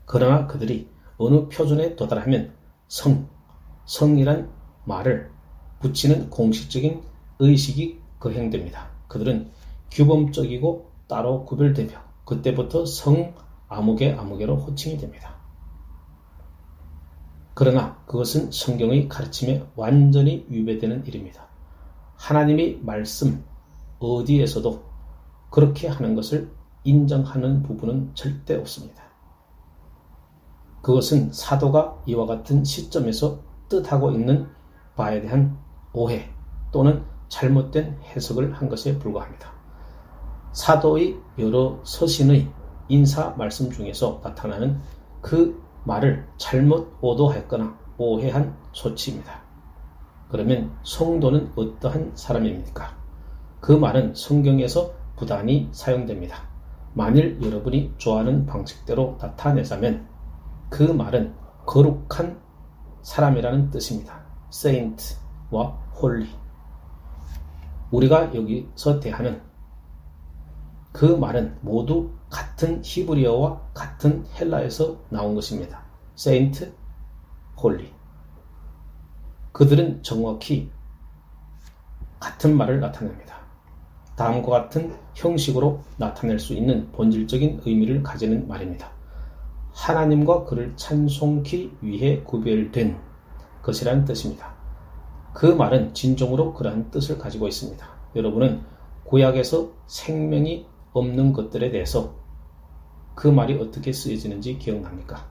그러나 그들이 어느 표준에 도달하면 성이란 말을 붙이는 공식적인 의식이 거행됩니다. 그들은 규범적이고 따로 구별되며 그때부터 성 아무개 아무개로 호칭이 됩니다. 그러나 그것은 성경의 가르침에 완전히 위배되는 일입니다. 하나님의 말씀 어디에서도 그렇게 하는 것을 인정하는 부분은 절대 없습니다. 그것은 사도가 이와 같은 시점에서 뜻하고 있는 바에 대한 오해 또는 잘못된 해석을 한 것에 불과합니다. 사도의 여러 서신의 인사 말씀 중에서 나타나는 그 말을 잘못 오도했거나 오해한 소치입니다. 그러면 성도는 어떠한 사람입니까? 그 말은 성경에서 부단히 사용됩니다. 만일 여러분이 좋아하는 방식대로 나타내자면 그 말은 거룩한 사람이라는 뜻입니다. saint와 holy. 우리가 여기서 대하는 그 말은 모두 같은 히브리어와 같은 헬라에서 나온 것입니다. saint, holy. 그들은 정확히 같은 말을 나타냅니다. 다음과 같은 형식으로 나타낼 수 있는 본질적인 의미를 가지는 말입니다. 하나님과 그를 찬송하기 위해 구별된 것이라는 뜻입니다. 그 말은 진정으로 그러한 뜻을 가지고 있습니다. 여러분은 구약에서 생명이 없는 것들에 대해서 그 말이 어떻게 쓰여지는지 기억납니까?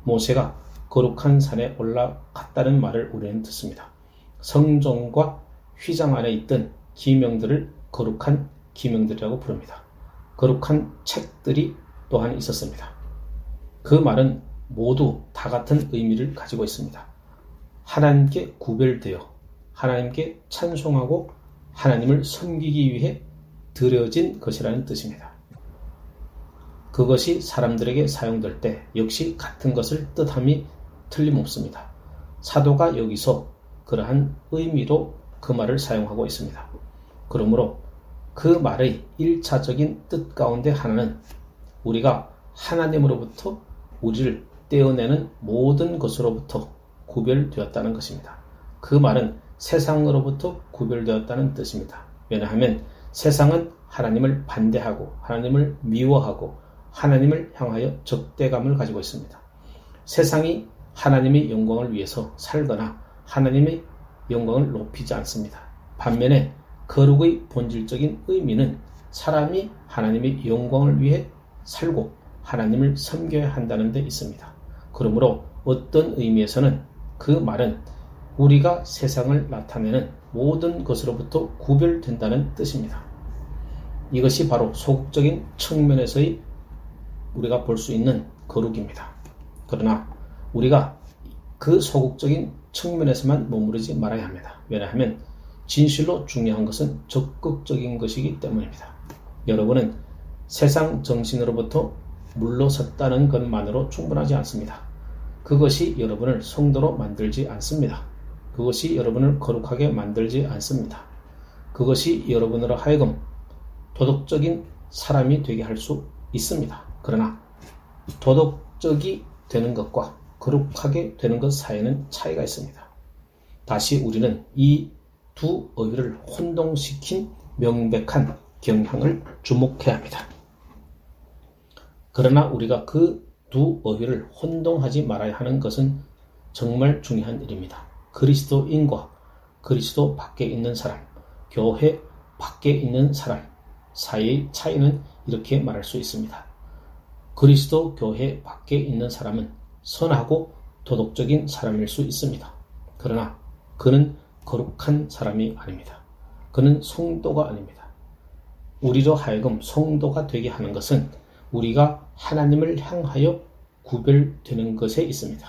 모세가 거룩한 산에 올라갔다는 말을 우리는 듣습니다. 성전과 휘장 안에 있던 기명들을 거룩한 기명들이라고 부릅니다. 거룩한 책들이 또한 있었습니다. 그 말은 모두 다 같은 의미를 가지고 있습니다. 하나님께 구별되어 하나님께 찬송하고 하나님을 섬기기 위해 드려진 것이라는 뜻입니다. 그것이 사람들에게 사용될 때 역시 같은 것을 뜻함이 틀림없습니다. 사도가 여기서 그러한 의미로 그 말을 사용하고 있습니다. 그러므로 그 말의 1차적인 뜻 가운데 하나는 우리가 하나님으로부터 우리를 떼어내는 모든 것으로부터 구별되었다는 것입니다. 그 말은 세상으로부터 구별되었다는 뜻입니다. 왜냐하면 세상은 하나님을 반대하고 하나님을 미워하고 하나님을 향하여 적대감을 가지고 있습니다. 세상이 하나님의 영광을 위해서 살거나 하나님의 영광을 높이지 않습니다. 반면에 거룩의 본질적인 의미는 사람이 하나님의 영광을 위해 살고 하나님을 섬겨야 한다는 데 있습니다. 그러므로 어떤 의미에서는 그 말은 우리가 세상을 나타내는 모든 것으로부터 구별된다는 뜻입니다. 이것이 바로 소극적인 측면에서의 우리가 볼 수 있는 거룩입니다. 그러나 우리가 그 소극적인 측면에서만 머무르지 말아야 합니다. 왜냐하면 진실로 중요한 것은 적극적인 것이기 때문입니다. 여러분은 세상 정신으로부터 물러섰다는 것만으로 충분하지 않습니다. 그것이 여러분을 성도로 만들지 않습니다. 그것이 여러분을 거룩하게 만들지 않습니다. 그것이 여러분으로 하여금 도덕적인 사람이 되게 할 수 있습니다. 그러나 도덕적이 되는 것과 거룩하게 되는 것 사이에는 차이가 있습니다. 다시 우리는 이 두 어휘를 혼동시킨 명백한 경향을 주목해야 합니다. 그러나 우리가 그 두 어휘를 혼동하지 말아야 하는 것은 정말 중요한 일입니다. 그리스도인과 그리스도 밖에 있는 사람, 교회 밖에 있는 사람 사이의 차이는 이렇게 말할 수 있습니다. 그리스도 교회 밖에 있는 사람은 선하고 도덕적인 사람일 수 있습니다. 그러나 그는 거룩한 사람이 아닙니다. 그는 성도가 아닙니다. 우리로 하여금 성도가 되게 하는 것은 우리가 하나님을 향하여 구별되는 것에 있습니다.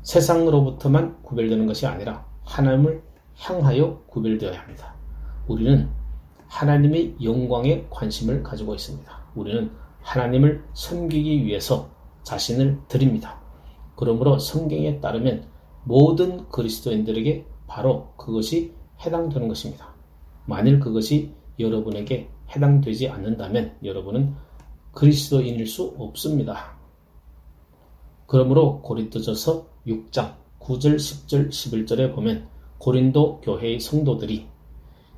세상으로부터만 구별되는 것이 아니라 하나님을 향하여 구별되어야 합니다. 우리는 하나님의 영광에 관심을 가지고 있습니다. 우리는 하나님을 섬기기 위해서 자신을 드립니다. 그러므로 성경에 따르면 모든 그리스도인들에게 바로 그것이 해당되는 것입니다. 만일 그것이 여러분에게 해당되지 않는다면 여러분은 그리스도인일 수 없습니다. 그러므로 고린도전서 6장 9절, 10절, 11절에 보면 고린도 교회의 성도들이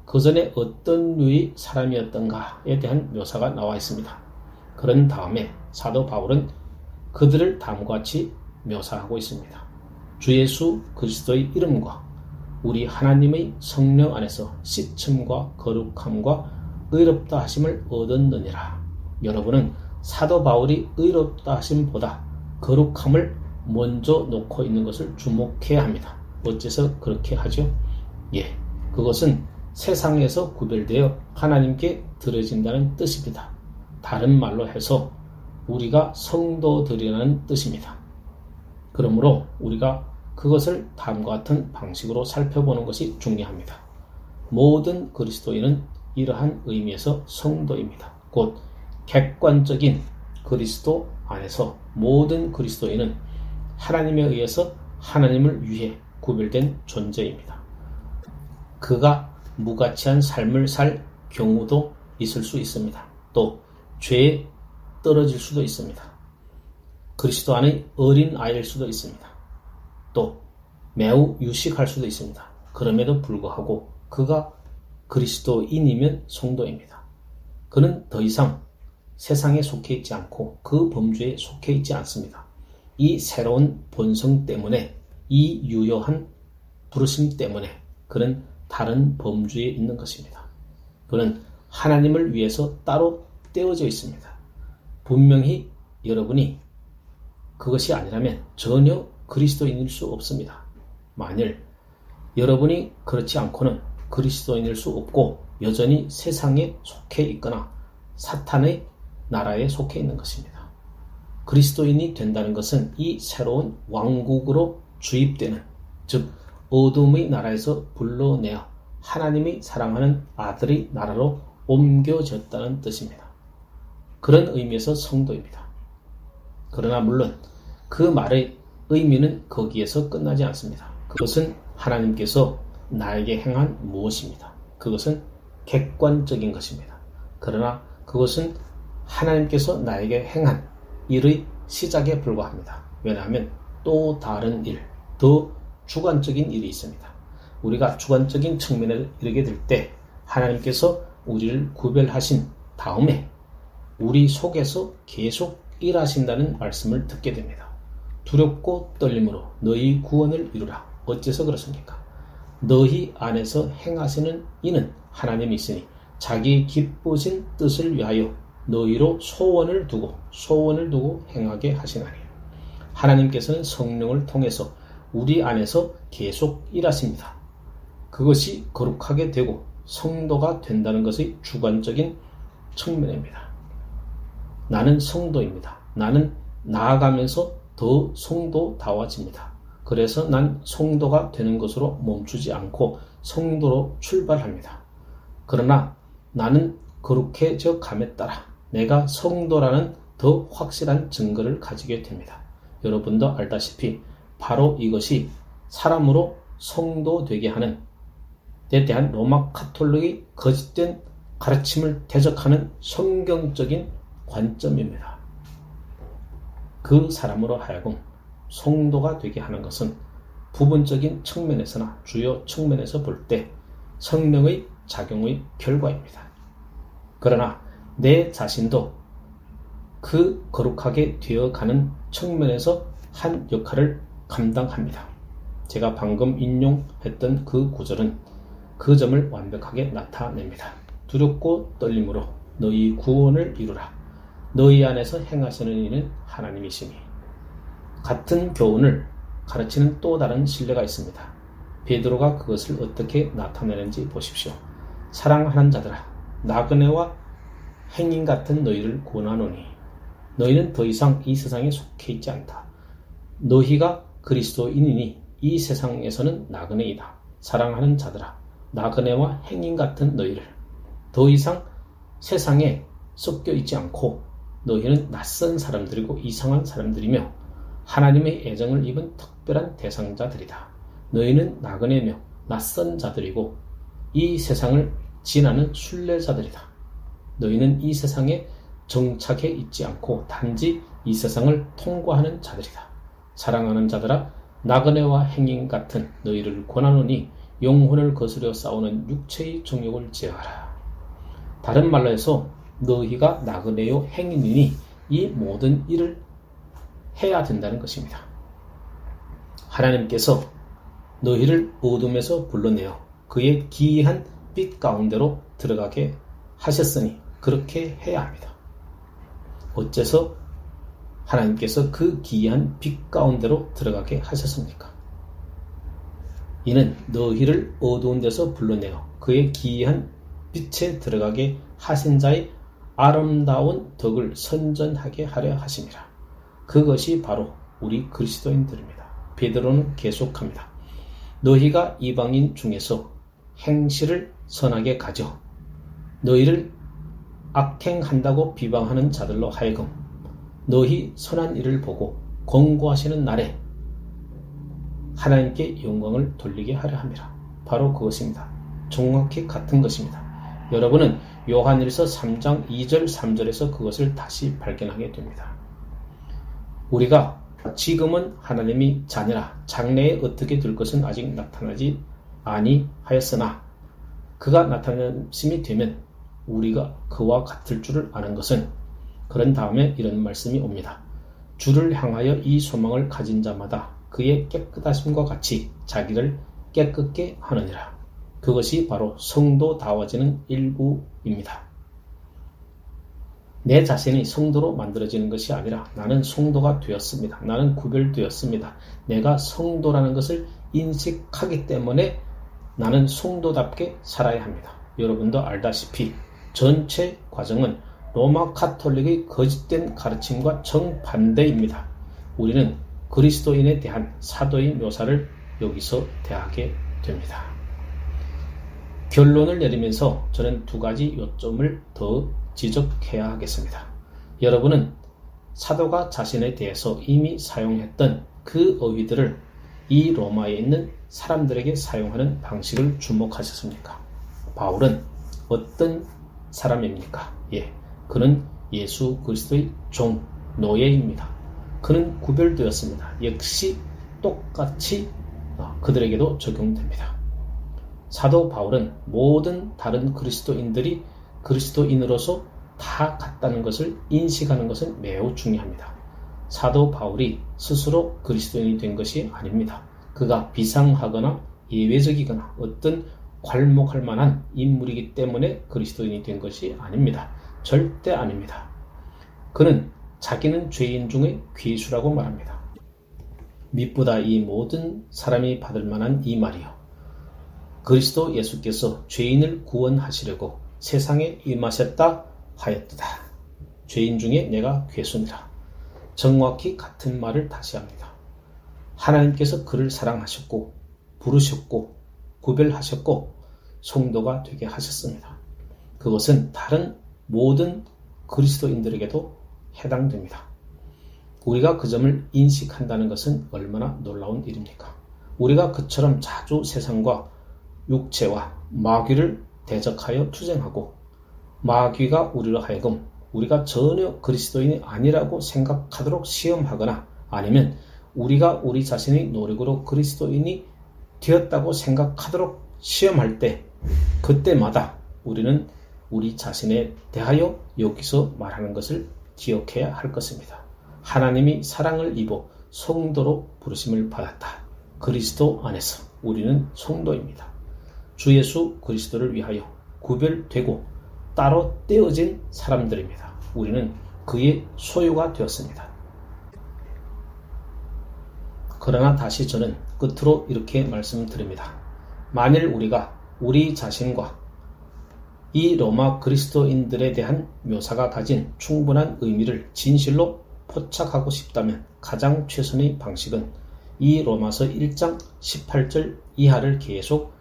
그전에 어떤 류의 사람이었던가에 대한 묘사가 나와 있습니다. 그런 다음에 사도 바울은 그들을 다음과 같이 묘사하고 있습니다. 주 예수 그리스도의 이름과 우리 하나님의 성령 안에서 씻음과 거룩함과 의롭다 하심을 얻었느니라. 여러분은 사도 바울이 의롭다 하심보다 거룩함을 먼저 놓고 있는 것을 주목해야 합니다. 어째서 그렇게 하죠? 그것은 세상에서 구별되어 하나님께 드려진다는 뜻입니다. 다른 말로 해서 우리가 성도들이라는 뜻입니다. 그러므로 우리가 그것을 다음과 같은 방식으로 살펴보는 것이 중요합니다. 모든 그리스도인은 이러한 의미에서 성도입니다. 곧 객관적인 그리스도 안에서 모든 그리스도인은 하나님에 의해서 하나님을 위해 구별된 존재입니다. 그가 무가치한 삶을 살 경우도 있을 수 있습니다. 또 죄에 떨어질 수도 있습니다. 그리스도 안의 어린 아이일 수도 있습니다. 또 매우 유식할 수도 있습니다. 그럼에도 불구하고 그가 그리스도인이면 성도입니다. 그는 더 이상 세상에 속해 있지 않고 그 범주에 속해 있지 않습니다. 이 새로운 본성 때문에, 이 유효한 부르심 때문에 그는 다른 범주에 있는 것입니다. 그는 하나님을 위해서 따로 떼어져 있습니다. 분명히 여러분이 그것이 아니라면 전혀 그리스도인일 수 없습니다. 만일 여러분이 그렇지 않고는 그리스도인일 수 없고 여전히 세상에 속해 있거나 사탄의 나라에 속해 있는 것입니다. 그리스도인이 된다는 것은 이 새로운 왕국으로 주입되는, 즉 어둠의 나라에서 불러내어 하나님이 사랑하는 아들의 나라로 옮겨졌다는 뜻입니다. 그런 의미에서 성도입니다. 그러나 물론 그 말의 의미는 거기에서 끝나지 않습니다. 그것은 하나님께서 나에게 행한 무엇입니다. 그것은 객관적인 것입니다. 그러나 그것은 하나님께서 나에게 행한 일의 시작에 불과합니다. 왜냐하면 또 다른 일, 더 주관적인 일이 있습니다. 우리가 주관적인 측면에 이르게 될 때 하나님께서 우리를 구별하신 다음에 우리 속에서 계속 일하신다는 말씀을 듣게 됩니다. 두렵고 떨림으로 너희 구원을 이루라. 어째서 그렇습니까? 너희 안에서 행하시는 이는 하나님이시니 자기 기쁘신 뜻을 위하여 너희로 소원을 두고 행하게 하시나니. 하나님께서는 성령을 통해서 우리 안에서 계속 일하십니다. 그것이 거룩하게 되고 성도가 된다는 것의 주관적인 측면입니다. 나는 성도입니다. 나는 나아가면서 더 성도다워집니다. 그래서 난 성도가 되는 것으로 멈추지 않고 성도로 출발합니다. 그러나 나는 거룩해져 감에 따라 내가 성도라는 더 확실한 증거를 가지게 됩니다. 여러분도 알다시피 바로 이것이 사람으로 성도되게 하는 데 대한 로마 카톨릭의 거짓된 가르침을 대적하는 성경적인 관점입니다. 그 사람으로 하여금 성도가 되게 하는 것은 부분적인 측면에서나 주요 측면에서 볼 때 성령의 작용의 결과입니다. 그러나 내 자신도 그 거룩하게 되어가는 측면에서 한 역할을 감당합니다. 제가 방금 인용했던 그 구절은 그 점을 완벽하게 나타냅니다. 두렵고 떨림으로 너희 구원을 이루라. 너희 안에서 행하시는 이는 하나님이시니. 같은 교훈을 가르치는 또 다른 신뢰가 있습니다. 베드로가 그것을 어떻게 나타내는지 보십시오. 사랑하는 자들아, 나그네와 행인 같은 너희를 권하노니 너희는 더 이상 이 세상에 속해 있지 않다. 너희가 그리스도인이니 이 세상에서는 나그네이다. 사랑하는 자들아, 나그네와 행인 같은 너희를 더 이상 세상에 섞여 있지 않고 너희는 낯선 사람들이고 이상한 사람들이며 하나님의 애정을 입은 특별한 대상자들이다. 너희는 나그네며 낯선 자들이고 이 세상을 지나는 순례자들이다. 너희는 이 세상에 정착해 있지 않고 단지 이 세상을 통과하는 자들이다. 사랑하는 자들아, 나그네와 행인 같은 너희를 권하노니 영혼을 거스려 싸우는 육체의 정욕을 제하라. 다른 말로 해서 너희가 나그네요 행인이니 이 모든 일을 해야 된다는 것입니다. 하나님께서 너희를 어둠에서 불러내어 그의 기이한 빛 가운데로 들어가게 하셨으니 그렇게 해야 합니다. 어째서 하나님께서 그 기이한 빛 가운데로 들어가게 하셨습니까? 이는 너희를 어두운 데서 불러내어 그의 기이한 빛에 들어가게 하신 자의 아름다운 덕을 선전하게 하려 하심이라. 그것이 바로 우리 그리스도인들입니다. 베드로는 계속합니다. 너희가 이방인 중에서 행실을 선하게 가져 너희를 악행한다고 비방하는 자들로 하여금 너희 선한 일을 보고 권고하시는 날에 하나님께 영광을 돌리게 하려 함이라. 바로 그것입니다. 정확히 같은 것입니다. 여러분은 요한일서 3장 2절 3절에서 그것을 다시 발견하게 됩니다. 우리가 지금은 하나님이 자녀라 장래에 어떻게 될 것은 아직 나타나지 아니하였으나 그가 나타나심이 되면 우리가 그와 같을 줄을 아는 것은, 그런 다음에 이런 말씀이 옵니다. 주를 향하여 이 소망을 가진 자마다 그의 깨끗하심과 같이 자기를 깨끗게 하느니라. 그것이 바로 성도다워지는 일부입니다. 내 자신이 성도로 만들어지는 것이 아니라 나는 성도가 되었습니다. 나는 구별되었습니다. 내가 성도라는 것을 인식하기 때문에 나는 성도답게 살아야 합니다. 여러분도 알다시피 전체 과정은 로마 카톨릭의 거짓된 가르침과 정반대입니다. 우리는 그리스도인에 대한 사도의 묘사를 여기서 대하게 됩니다. 결론을 내리면서 저는 두 가지 요점을 더 지적해야 하겠습니다. 여러분은 사도가 자신에 대해서 이미 사용했던 그 어휘들을 이 로마에 있는 사람들에게 사용하는 방식을 주목하셨습니까? 바울은 어떤 사람입니까? 그는 예수 그리스도의 종, 노예입니다. 그는 구별되었습니다. 역시 똑같이 그들에게도 적용됩니다. 사도 바울은 모든 다른 그리스도인들이 그리스도인으로서 다 같다는 것을 인식하는 것은 매우 중요합니다. 사도 바울이 스스로 그리스도인이 된 것이 아닙니다. 그가 비상하거나 예외적이거나 어떤 괄목할 만한 인물이기 때문에 그리스도인이 된 것이 아닙니다. 절대 아닙니다. 그는 자기는 죄인 중에 괴수라고 말합니다. 밑보다 이 모든 사람이 받을 만한 이 말이요. 그리스도 예수께서 죄인을 구원하시려고 세상에 임하셨다 하였도다. 죄인 중에 내가 괴수니라. 정확히 같은 말을 다시 합니다. 하나님께서 그를 사랑하셨고 부르셨고 구별하셨고 성도가 되게 하셨습니다. 그것은 다른 모든 그리스도인들에게도 해당됩니다. 우리가 그 점을 인식한다는 것은 얼마나 놀라운 일입니까? 우리가 그처럼 자주 세상과 육체와 마귀를 대적하여 투쟁하고 마귀가 우리로 하여금 우리가 전혀 그리스도인이 아니라고 생각하도록 시험하거나 아니면 우리가 우리 자신의 노력으로 그리스도인이 되었다고 생각하도록 시험할 때 그때마다 우리는 우리 자신에 대하여 여기서 말하는 것을 기억해야 할 것입니다. 하나님이 사랑을 입어 성도로 부르심을 받았다. 그리스도 안에서 우리는 성도입니다. 주 예수 그리스도를 위하여 구별되고 따로 떼어진 사람들입니다. 우리는 그의 소유가 되었습니다. 그러나 다시 저는 끝으로 이렇게 말씀드립니다. 만일 우리가 우리 자신과 이 로마 그리스도인들에 대한 묘사가 가진 충분한 의미를 진실로 포착하고 싶다면 가장 최선의 방식은 이 로마서 1장 18절 이하를 계속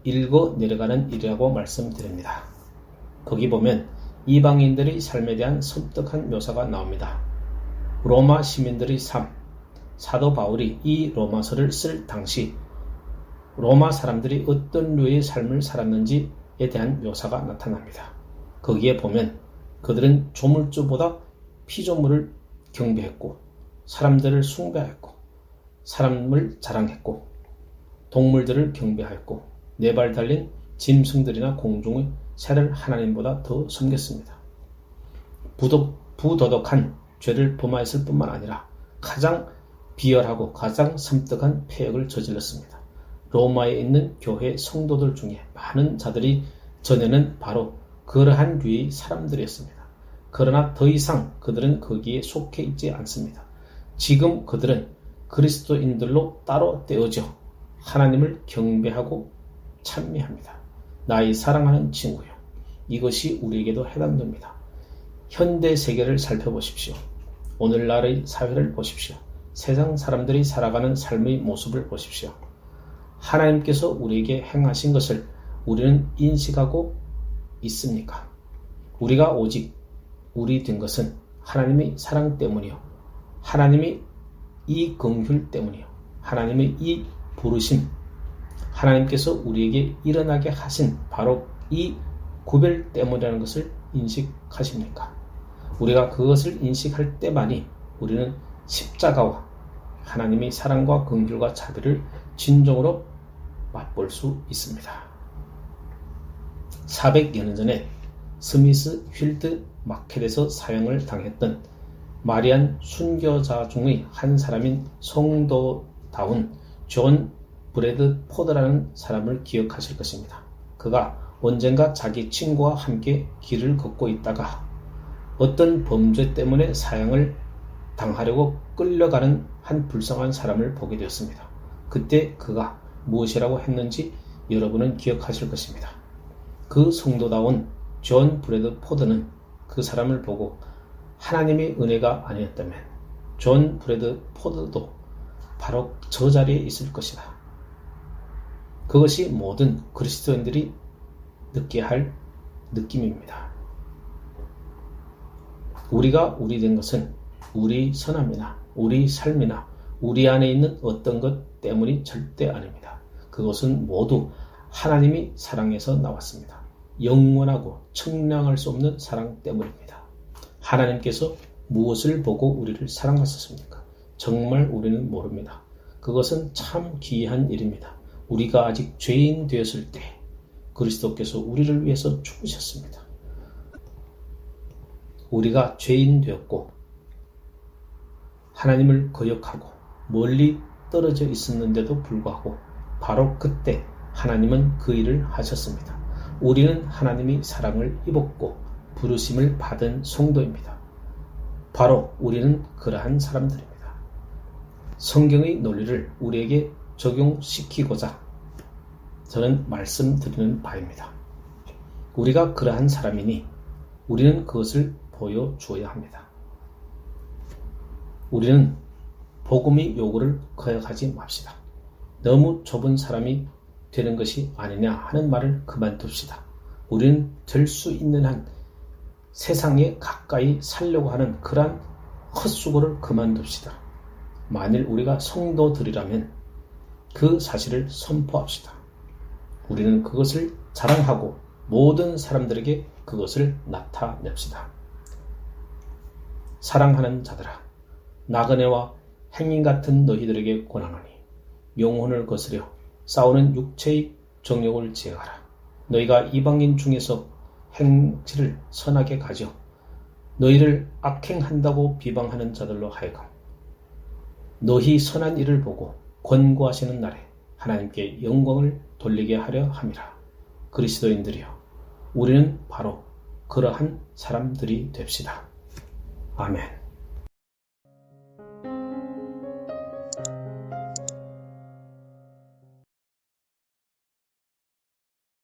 읽어 내려가는 일이라고 말씀드립니다. 거기 보면 이방인들의 삶에 대한 섬뜩한 묘사가 나옵니다. 로마 시민들의 삶, 사도 바울이 이 로마서를 쓸 당시 로마 사람들이 어떤 류의 삶을 살았는지에 대한 묘사가 나타납니다. 거기에 보면 그들은 조물주보다 피조물을 경배했고 사람들을 숭배하였고 사람을 자랑했고 동물들을 경배하였고 네 발 달린 짐승들이나 공중의 새를 하나님보다 더 섬겼습니다. 부도덕한 죄를 범하였을 뿐만 아니라 가장 비열하고 가장 섬뜩한 폐역을 저질렀습니다. 로마에 있는 교회 성도들 중에 많은 자들이 전에는 바로 그러한 류의 사람들이었습니다. 그러나 더 이상 그들은 거기에 속해 있지 않습니다. 지금 그들은 그리스도인들로 따로 떼어져 하나님을 경배하고 찬미합니다. 나의 사랑하는 친구요. 이것이 우리에게도 해당됩니다. 현대 세계를 살펴보십시오. 오늘날의 사회를 보십시오. 세상 사람들이 살아가는 삶의 모습을 보십시오. 하나님께서 우리에게 행하신 것을 우리는 인식하고 있습니까? 우리가 오직 우리 된 것은 하나님의 사랑 때문이요. 하나님의 이 긍휼 때문이요. 하나님의 이 부르심, 하나님께서 우리에게 일어나게 하신 바로 이 구별 때문이라는 것을 인식하십니까? 우리가 그것을 인식할 때만이 우리는 십자가와 하나님의 사랑과 긍휼과 자비를 진정으로 맛볼 수 있습니다. 400여 년 전에 스미스 휠드 마켓에서 사형을 당했던 마리안 순교자 중의 한 사람인 성도다운 존 브래드 포드라는 사람을 기억하실 것입니다. 그가 언젠가 자기 친구와 함께 길을 걷고 있다가 어떤 범죄 때문에 사형을 당하려고 끌려가는 한 불쌍한 사람을 보게 되었습니다. 그때 그가 무엇이라고 했는지 여러분은 기억하실 것입니다. 그 성도다운 존 브래드 포드는 그 사람을 보고 하나님의 은혜가 아니었다면 존 브래드 포드도 바로 저 자리에 있을 것이다. 그것이 모든 그리스도인들이 느껴야 할 느낌입니다. 우리가 우리 된 것은 우리 선함이나 우리 삶이나 우리 안에 있는 어떤 것 때문이 절대 아닙니다. 그것은 모두 하나님이 사랑에서 나왔습니다. 영원하고 청량할 수 없는 사랑 때문입니다. 하나님께서 무엇을 보고 우리를 사랑하셨습니까? 정말 우리는 모릅니다. 그것은 참 기이한 일입니다. 우리가 아직 죄인 되었을 때 그리스도께서 우리를 위해서 죽으셨습니다. 우리가 죄인 되었고 하나님을 거역하고 멀리 떨어져 있었는데도 불구하고 바로 그때 하나님은 그 일을 하셨습니다. 우리는 하나님의 사랑을 입었고 부르심을 받은 성도입니다. 바로 우리는 그러한 사람들입니다. 성경의 논리를 우리에게 적용시키고자 저는 말씀드리는 바입니다. 우리가 그러한 사람이니 우리는 그것을 보여주어야 합니다. 우리는 복음의 요구를 거역하지 맙시다. 너무 좁은 사람이 되는 것이 아니냐 하는 말을 그만둡시다. 우리는 될 수 있는 한 세상에 가까이 살려고 하는 그러한 헛수고를 그만둡시다. 만일 우리가 성도들이라면 그 사실을 선포합시다. 우리는 그것을 자랑하고 모든 사람들에게 그것을 나타냅시다. 사랑하는 자들아, 나그네와 행인 같은 너희들에게 권하노니 영혼을 거스려 싸우는 육체의 정욕을 제어하라. 너희가 이방인 중에서 행실을 선하게 가져 너희를 악행한다고 비방하는 자들로 하여금 너희 선한 일을 보고 권고하시는 날에 하나님께 영광을 돌리게 하려 함이라. 그리스도인들이여, 우리는 바로 그러한 사람들이 됩시다. 아멘.